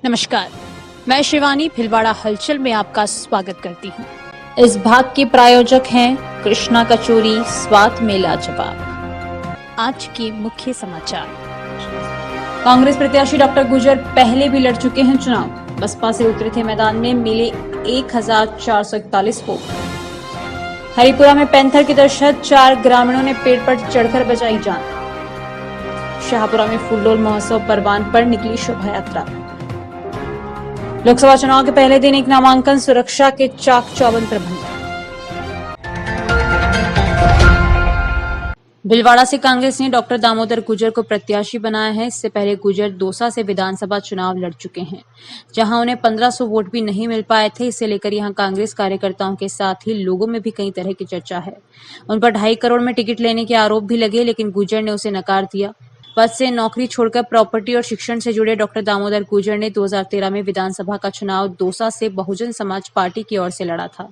नमस्कार, मैं शिवानी भिलवाड़ा हलचल में आपका स्वागत करती हूँ। इस भाग के प्रायोजक हैं कृष्णा कचोरी, स्वाद में लाजवाब। आज के मुख्य समाचार। कांग्रेस प्रत्याशी डॉक्टर गुर्जर पहले भी लड़ चुके हैं चुनाव। बसपा से उतरे थे मैदान में, मिले 1441 वोट। हरिपुरा में पैंथर की दहशत, 4 ग्रामीणों ने पेड़ पर चढ़कर बचाई जान। शाहपुरा में फूलडोल महोत्सव परवान पर निकली शोभा यात्रा। लोकसभा चुनाव के पहले दिन एक नामांकन, सुरक्षा के चाक चौबंद प्रबंध। भिलवाड़ा से कांग्रेस ने डॉक्टर दामोदर गुर्जर को प्रत्याशी बनाया है। इससे पहले गुर्जर दौसा से विधानसभा चुनाव लड़ चुके हैं, जहां उन्हें 1500 वोट भी नहीं मिल पाए थे। इसे लेकर यहां कांग्रेस कार्यकर्ताओं के साथ ही लोगों में भी कई तरह की चर्चा है। उन पर 2.5 करोड़ में टिकट लेने के आरोप भी लगे, लेकिन गुर्जर ने उसे नकार दिया। पद से नौकरी छोड़कर प्रॉपर्टी और शिक्षण से जुड़े डॉक्टर दामोदर गुर्जर ने 2013 में विधानसभा का चुनाव दौसा से बहुजन समाज पार्टी की ओर से लड़ा था।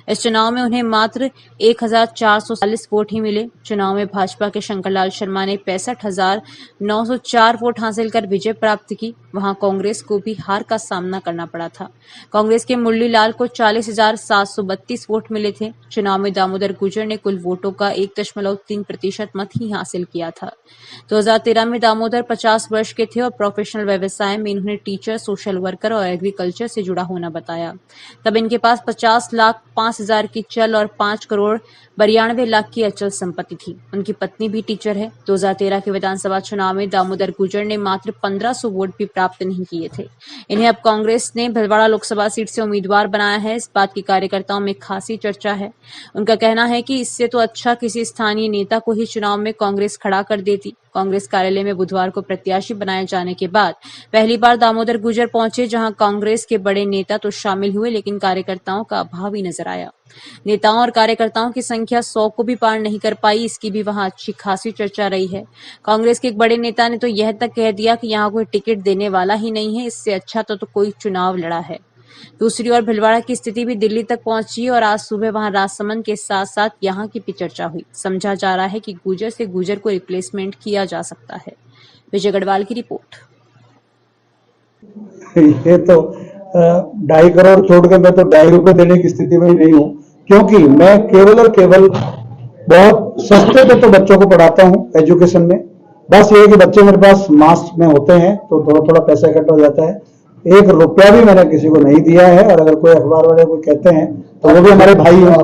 इस चुनाव में उन्हें मात्र 1440 वोट ही मिले। चुनाव में भाजपा के शंकरलाल शर्मा ने 65,904 वोट हासिल कर विजय प्राप्त की। वहां कांग्रेस को भी हार का सामना करना पड़ा था। कांग्रेस के मुरली लाल को 40,732 वोट मिले थे। चुनाव में दामोदर गुर्जर ने कुल वोटों का 1.3% मत ही हासिल किया था। 2013 में दामोदर 50 वर्ष के थे और प्रोफेशनल व्यवसाय में इन्होंने टीचर, सोशल वर्कर और एग्रीकल्चर से जुड़ा होना बताया। तब इनके पास 50,05,000 की चल और 5 करोड़ 92 लाख की अचल संपत्ति थी। उनकी पत्नी भी टीचर है। 2013 के विधानसभा चुनाव में दामोदर गुर्जर ने मात्र 1500 वोट भी प्राप्त नहीं किए थे। इन्हें अब कांग्रेस ने भिलवाड़ा लोकसभा सीट से उम्मीदवार बनाया है। इस बात की कार्यकर्ताओं में खासी चर्चा है। उनका कहना है कि इससे तो अच्छा किसी स्थानीय नेता को ही चुनाव में कांग्रेस खड़ा कर देती। कांग्रेस कार्यालय में बुधवार को प्रत्याशी बनाए जाने के बाद पहली बार दामोदर गुर्जर पहुंचे, जहां कांग्रेस के बड़े नेता तो शामिल हुए, लेकिन कार्यकर्ताओं का अभाव ही नजर आया। नेताओं और कार्यकर्ताओं की संख्या 100 को भी पार नहीं कर पाई। इसकी भी वहां अच्छी खासी चर्चा रही है। कांग्रेस के एक बड़े नेता ने तो यह तक कह दिया कि यहाँ कोई टिकट देने वाला ही नहीं है, इससे अच्छा तो कोई चुनाव लड़ा है। दूसरी ओर भिलवाड़ा की स्थिति भी दिल्ली तक पहुंची और आज सुबह वहां राजसमंद के साथ साथ यहां की भी चर्चा हुई। समझा जा रहा है कि गुर्जर से गुर्जर को रिप्लेसमेंट किया जा सकता है। विजय गढ़वाल की रिपोर्ट। ये तो 2.5 करोड़ छोड़ के मैं तो 2.5 रुपए देने की स्थिति में ही नहीं हूँ, क्योंकि मैं केवल और केवल बहुत सस्ते पे तो बच्चों को पढ़ाता हूँ एजुकेशन में। बस ये है कि बच्चे मेरे पास मास में होते हैं तो थोड़ा थोड़ा पैसा इकट्ठा हो जाता है। 1 रुपया भी मैंने किसी को नहीं दिया है, और अगर कोई अखबार वाले कोई कहते हैं तो वो भी हमारे भाई हैं।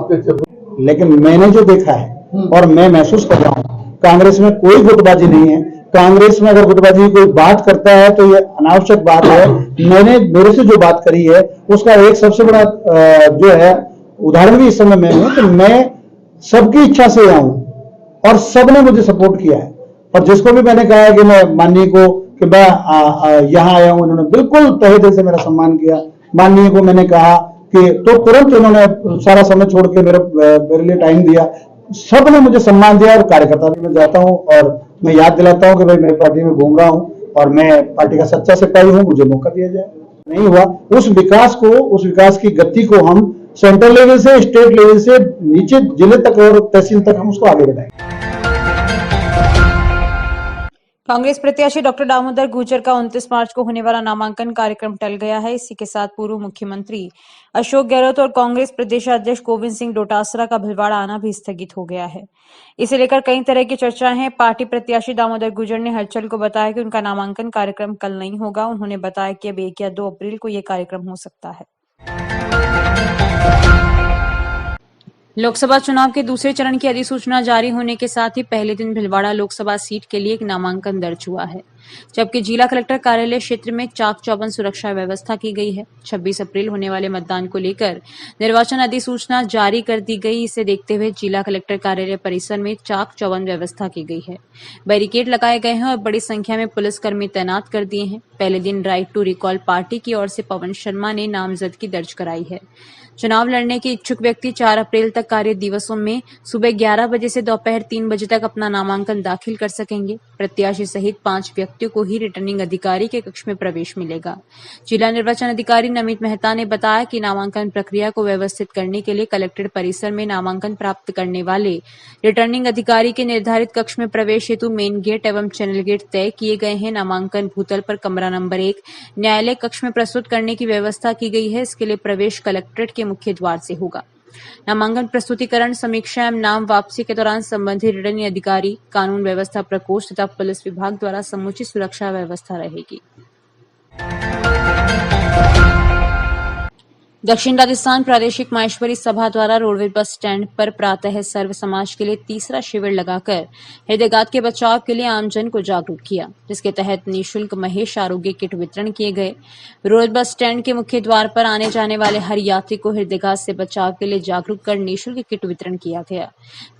लेकिन मैंने जो देखा है और मैं महसूस कर रहा हूँ, कांग्रेस में कोई गुटबाजी नहीं है। कांग्रेस में अगर गुटबाजी कोई बात करता है तो ये अनावश्यक बात है। मैंने मेरे से जो बात करी है उसका एक सबसे बड़ा जो है उदाहरण भी इस समय मैं हूं। तो मैं सबकी इच्छा से आया हूं और सबने मुझे सपोर्ट किया है। और जिसको भी मैंने कहा है कि मैं माननीय को कि मैं यहाँ आया हूं, उन्होंने बिल्कुल तहे दिल से मेरा सम्मान किया। माननीय को मैंने कहा कि तो तुरंत उन्होंने सारा समय छोड़ के मेरे लिए टाइम दिया। सबने मुझे सम्मान दिया। और कार्यकर्ता भी मैं जाता हूं और मैं याद दिलाता हूं कि भाई मैं पार्टी में घूम रहा हूं और मैं पार्टी का सच्चा सिपाही हूं, मुझे मौका दिया जाए। नहीं हुआ उस विकास की गति को हम सेंट्रल लेवल से, स्टेट लेवल से नीचे जिले तक और तहसील तक हम उसको आगे बढ़ाएंगे। कांग्रेस प्रत्याशी डॉक्टर दामोदर गुर्जर का 29 मार्च को होने वाला नामांकन कार्यक्रम टल गया है। इसी के साथ पूर्व मुख्यमंत्री अशोक गहलोत और कांग्रेस प्रदेशाध्यक्ष गोविंद सिंह डोटासरा का भिलवाड़ा आना भी स्थगित हो गया है। इसे लेकर कई तरह की चर्चाएं हैं। पार्टी प्रत्याशी दामोदर गुर्जर ने हलचल को बताया कि उनका नामांकन कार्यक्रम कल नहीं होगा। उन्होंने बताया कि अब 1 या 2 अप्रैल को यह कार्यक्रम हो सकता है। लोकसभा चुनाव के दूसरे चरण की अधिसूचना जारी होने के साथ ही पहले दिन भिलवाड़ा लोकसभा सीट के लिए एक नामांकन दर्ज हुआ है, जबकि जिला कलेक्टर कार्यालय क्षेत्र में चाक चौबंद सुरक्षा व्यवस्था की गई है। 26 अप्रैल होने वाले मतदान को लेकर निर्वाचन अधिसूचना जारी कर दी गई। इसे देखते हुए जिला कलेक्टर कार्यालय परिसर में चाक चौबंद व्यवस्था की गई है। बैरिकेड लगाए गए हैं और बड़ी संख्या में पुलिसकर्मी तैनात कर दिए हैं। पहले दिन राइट टू रिकॉल पार्टी की ओर से पवन शर्मा ने नामजदगी दर्ज कराई है। चुनाव लड़ने के इच्छुक व्यक्ति 4 अप्रैल तक कार्य दिवसों में सुबह 11 बजे से दोपहर 3 बजे तक अपना नामांकन दाखिल कर सकेंगे। प्रत्याशी सहित 5 व्यक्ति व्यक्तियों को ही रिटर्निंग अधिकारी के कक्ष में प्रवेश मिलेगा। जिला निर्वाचन अधिकारी नमित मेहता ने बताया कि नामांकन प्रक्रिया को व्यवस्थित करने के लिए कलेक्ट्रेट परिसर में नामांकन प्राप्त करने वाले रिटर्निंग अधिकारी के निर्धारित कक्ष में प्रवेश हेतु मेन गेट एवं चैनल गेट तय किए गए हैं। नामांकन भूतल पर कमरा नंबर 1 न्यायालय कक्ष में प्रस्तुत करने की व्यवस्था की गई है। इसके लिए प्रवेश कलेक्ट्रेट के मुख्य द्वार से होगा। नामांकन प्रस्तुतिकरण, समीक्षा एवं नाम वापसी के दौरान संबंधित रिटर्निंग अधिकारी, कानून व्यवस्था प्रकोष्ठ तथा पुलिस विभाग द्वारा समुचित सुरक्षा व्यवस्था रहेगी। दक्षिण राजस्थान प्रादेशिक माहेश्वरी सभा द्वारा रोडवेज बस स्टैंड पर प्रातः सर्व समाज के लिए तीसरा शिविर लगाकर हृदयघात के बचाव के लिए आमजन को जागरूक किया, जिसके तहत निःशुल्क महेश आरोग्य किट वितरण किए गए। रोडवेज बस स्टैंड के मुख्य द्वार पर आने जाने वाले हर यात्री को हृदयघात से बचाव के लिए जागरूक कर निःशुल्क किट वितरण किया गया।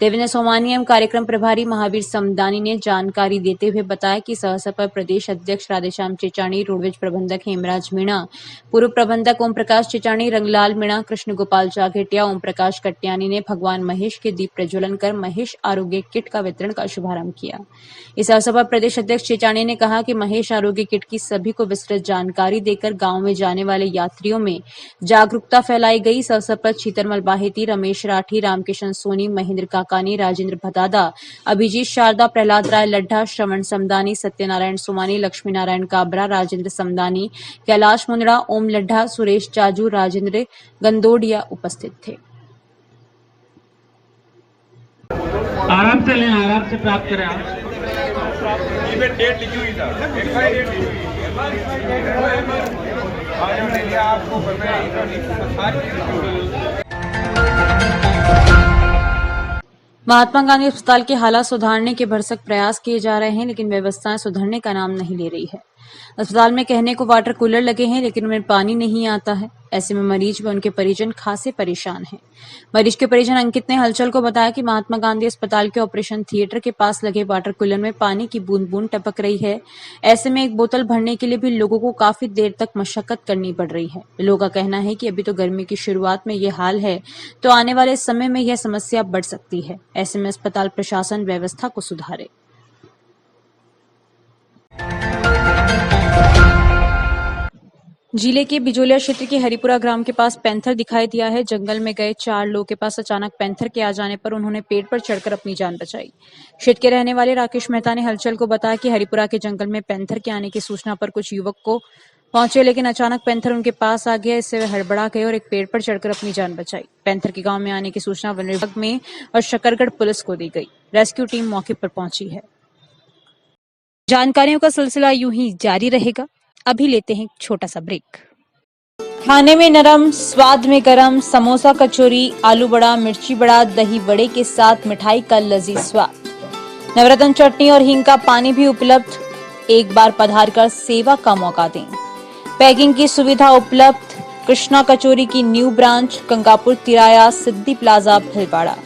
देवेंद्र सोमानी एवं कार्यक्रम प्रभारी महावीर समदानी ने जानकारी देते हुए बताया कि इस अवसर पर प्रदेश अध्यक्ष राधेश्याम चेचानी, रोडवेज प्रबंधक हेमराज मीणा, पूर्व प्रबंधक ओम प्रकाश चेचानी, रंगलाल मीणा, कृष्ण गोपाल जागेटिया, ओम प्रकाश कट्यानी ने भगवान महेश के दीप प्रज्वलन कर महेश आरोग्य किट का वितरण का शुभारंभ किया। इस अवसर पर प्रदेश अध्यक्ष चेचानी ने कहा कि महेश आरोग्य किट की सभी को विस्तृत जानकारी देकर गांव में जाने वाले यात्रियों में जागरूकता फैलाई गई। इस अवसर पर छीतरमल बाहेती, रमेश राठी, रामकिशन सोनी, महेंद्र काकानी, राजेंद्र भदादा, अभिजीत शारदा, प्रहलाद राय लड्ढा, श्रवण समदानी, सत्यनारायण सोमानी, लक्ष्मी नारायण काबरा, राजेंद्र समदानी, कैलाश मुंदड़ा, ओम लड्ढा, सुरेश जाजू, राजेंद्र गंदोडिया उपस्थित थे। आराम से लें, आराम से प्राप्त करें आप। डेट लिखी हुई था, डेट लिखी हुई है। आपको महात्मा गांधी अस्पताल के हालात सुधारने के भरसक प्रयास किए जा रहे हैं, लेकिन व्यवस्थाएं सुधरने का नाम नहीं ले रही है। अस्पताल में कहने को वाटर कूलर लगे हैं, लेकिन उनमें पानी नहीं आता है। ऐसे में मरीज व उनके परिजन खासे परेशान हैं। मरीज के परिजन अंकित ने हलचल को बताया कि महात्मा गांधी अस्पताल के ऑपरेशन थिएटर के पास लगे वाटर कूलर में पानी की बूंद बूंद टपक रही है। ऐसे में एक बोतल भरने के लिए भी लोगों को काफी देर तक मशक्कत करनी पड़ रही है। लोगों का कहना है कि अभी तो गर्मी की शुरुआत में ये हाल है, तो आने वाले समय में यह समस्या बढ़ सकती है। ऐसे में अस्पताल प्रशासन व्यवस्था को सुधारे। जिले के बिजोलिया क्षेत्र के हरिपुरा ग्राम के पास पैंथर दिखाई दिया है। जंगल में गए 4 लोगों के पास अचानक पैंथर के आ जाने पर उन्होंने पेड़ पर चढ़कर अपनी जान बचाई। क्षेत्र के रहने वाले राकेश मेहता ने हलचल को बताया कि हरिपुरा के जंगल में पैंथर के आने की सूचना पर कुछ युवक को पहुंचे, लेकिन अचानक पैंथर उनके पास आ गया। इससे वे हड़बड़ा गए और एक पेड़ पर चढ़कर अपनी जान बचाई। पैंथर के गांव में आने की सूचना वन विभाग में और शकरगढ़ पुलिस को दी गई। रेस्क्यू टीम मौके पर पहुंची है। जानकारियों का सिलसिला यूं ही जारी रहेगा। अभी लेते हैं छोटा सा ब्रेक। खाने में नरम, स्वाद में गरम, समोसा, कचौरी, आलू बड़ा, मिर्ची बड़ा, दही बड़े के साथ मिठाई का लजीज स्वाद, नवरत्न चटनी और हींग का पानी भी उपलब्ध। एक बार पधार कर सेवा का मौका दें। पैकिंग की सुविधा उपलब्ध। कृष्णा कचौरी की न्यू ब्रांच गंगापुर तिराया, सिद्धि प्लाजा, भीलवाड़ा।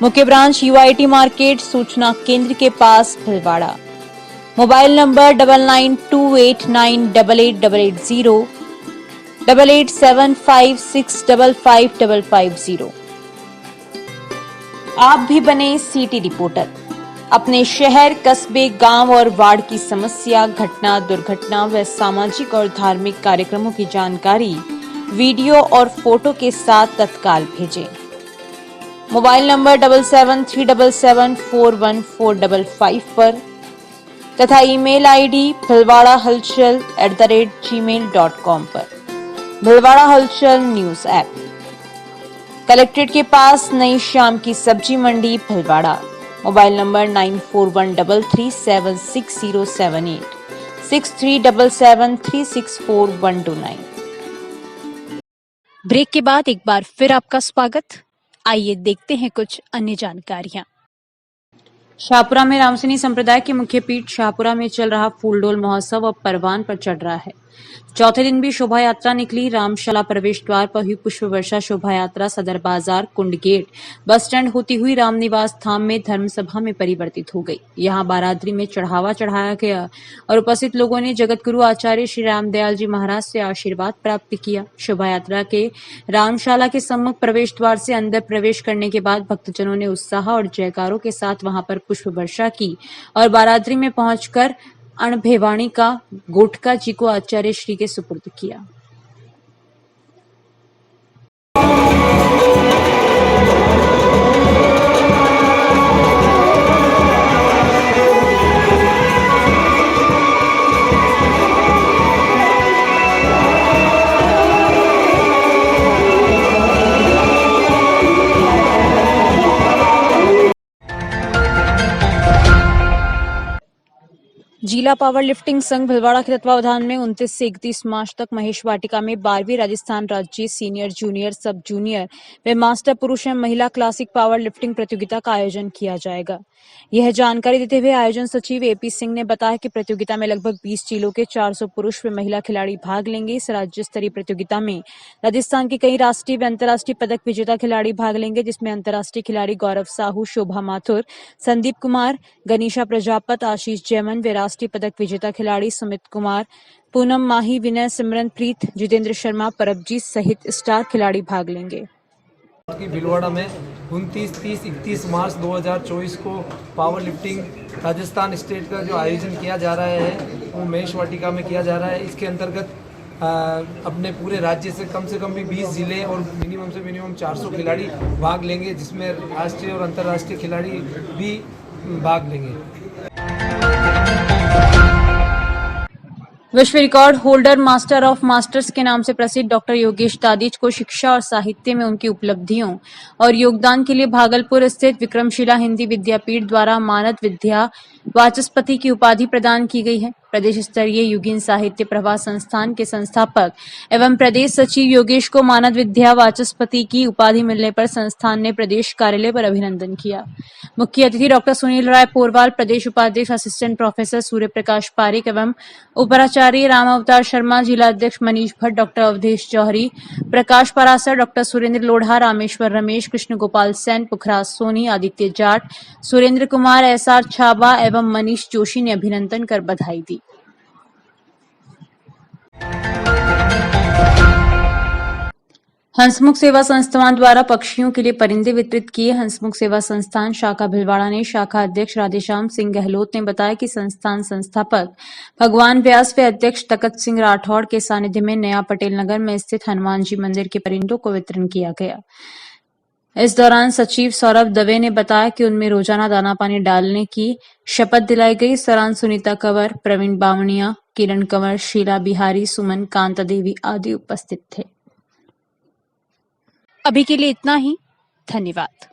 मुख्य ब्रांच UIT मार्केट, सूचना केंद्र के पास, भीलवाड़ा। Mobile number 9928988880, 8875655550। आप भी बने सिटी रिपोर्टर। अपने शहर, कस्बे, गांव और वार्ड की समस्या, घटना, दुर्घटना व सामाजिक और धार्मिक कार्यक्रमों की जानकारी वीडियो और फोटो के साथ तत्काल भेजें। मोबाइल नंबर 7737741455 पर तथा ईमेल ID bhilwadahalchal@gmail.com पर। भीलवाड़ा हलचल न्यूज ऐप। कलेक्ट्रेट के पास नई शाम की सब्जी मंडी, भीलवाड़ा। Mobile number 9413376078, 6377364129। ब्रेक के बाद एक बार फिर आपका स्वागत। आइए देखते हैं कुछ अन्य जानकारियां। शाहपुरा में रामसनी संप्रदाय की मुख्य पीठ शाहपुरा में चल रहा फूलडोल महोत्सव अब परवान पर चढ़ रहा है। चौथे दिन भी शोभा यात्रा निकली। रामशाला प्रवेश द्वार पर हुई पुष्प वर्षा शोभा यात्रा सदर बाजार, कुंड गेट, बस स्टैंड होती हुई रामनिवास धाम में धर्म सभा में परिवर्तित हो गई। यहां बारादरी में चढ़ावा चढ़ाया गया और उपस्थित लोगों ने जगत गुरु आचार्य श्री रामदयाल जी महाराज से आशीर्वाद प्राप्त किया। शोभा यात्रा के रामशाला के सम्मुख प्रवेश द्वार से अंदर प्रवेश करने के बाद भक्तजनों ने उत्साह और जयकारों के साथ वहां पर पुष्प वर्षा की और बारादरी में पहुंचकर अणभेवाणी का गोटका जी को आचार्य श्री के सुपुर्द किया। जिला पावर लिफ्टिंग संघ भीलवाड़ा के तत्वावधान में 29 से 31 मार्च तक महेश वाटिका में 12वीं राजस्थान राज्य सीनियर जूनियर सब जूनियर व मास्टर पुरुष एवं महिला क्लासिक पावर लिफ्टिंग प्रतियोगिता का आयोजन किया जाएगा। यह जानकारी देते हुए आयोजन सचिव एपी सिंह ने बताया कि प्रतियोगिता में लगभग 20 जिलों के 400 पुरुष व महिला खिलाड़ी भाग लेंगे। इस राज्य स्तरीय प्रतियोगिता में राजस्थान के कई राष्ट्रीय व अंतर्राष्ट्रीय पदक विजेता खिलाड़ी भाग लेंगे, जिसमें अंतर्राष्ट्रीय खिलाड़ी गौरव साहू, शोभा माथुर, संदीप कुमार, गनीशा प्रजापत, आशीष जैमन व राष्ट्रीय पदक विजेता खिलाड़ी सुमित कुमार, पूनम माही, विनय, सिमरनप्रीत, जितेंद्र शर्मा, परबजीत सहित स्टार खिलाड़ी भाग लेंगे। की भीलवाड़ा में 29, 30, 31 मार्च 2024 को पावर लिफ्टिंग राजस्थान स्टेट का जो आयोजन किया जा रहा है वो महेश वाटिका में किया जा रहा है। इसके अंतर्गत अपने पूरे राज्य से कम भी 20 जिले और मिनिमम से मिनिमम 400 खिलाड़ी भाग लेंगे, जिसमें राष्ट्रीय और अंतर्राष्ट्रीय खिलाड़ी भी भाग लेंगे। विश्व record holder master of masters के नाम से प्रसिद्ध डॉक्टर योगेश दादिच को शिक्षा और साहित्य में उनकी उपलब्धियों और योगदान के लिए भागलपुर स्थित विक्रमशिला हिंदी विद्यापीठ द्वारा मानद विद्या वाचस्पति की उपाधि प्रदान की गई है। प्रदेश स्तरीय युगीन साहित्य प्रवाह संस्थान के संस्थापक एवं प्रदेश सचिव योगेश को मानद विद्या वाचस्पति की उपाधि मिलने पर संस्थान ने प्रदेश कार्यालय पर अभिनंदन किया। मुख्य अतिथि डॉक्टर सुनील राय पोरवाल, प्रदेश उपाध्यक्ष असिस्टेंट प्रोफेसर सूर्य प्रकाश पारिक एवं उपराचार्य राम अवतार शर्मा, जिला अध्यक्ष मनीष भट्ट, डॉक्टर अवधेश जौहरी, प्रकाश परासर, डॉक्टर सुरेंद्र लोढ़ा, रामेश्वर रमेश, कृष्ण गोपाल सेन, पुखराज सोनी, आदित्य जाट, सुरेंद्र कुमार, एसआर छाबा एवं मनीष जोशी ने अभिनंदन कर बधाई दी। हंसमुख सेवा संस्थान द्वारा पक्षियों के लिए परिंदे वितरित किए। हंसमुख सेवा संस्थान शाखा भीलवाड़ा ने शाखा अध्यक्ष राधेश्याम सिंह गहलोत ने बताया कि संस्थान संस्थापक भगवान व्यास व अध्यक्ष तकत सिंह राठौड़ के सानिध्य में नया पटेल नगर में स्थित हनुमान जी मंदिर के परिंदों को वितरण किया गया। इस दौरान सचिव सौरभ दवे ने बताया कि उनमें रोजाना दाना पानी डालने की शपथ दिलाई गई। इस दौरान सुनीता कंवर, प्रवीण बावणिया, किरण कंवर, शीला बिहारी, सुमन, कांता देवी आदि उपस्थित थे। अभी के लिए इतना ही। धन्यवाद।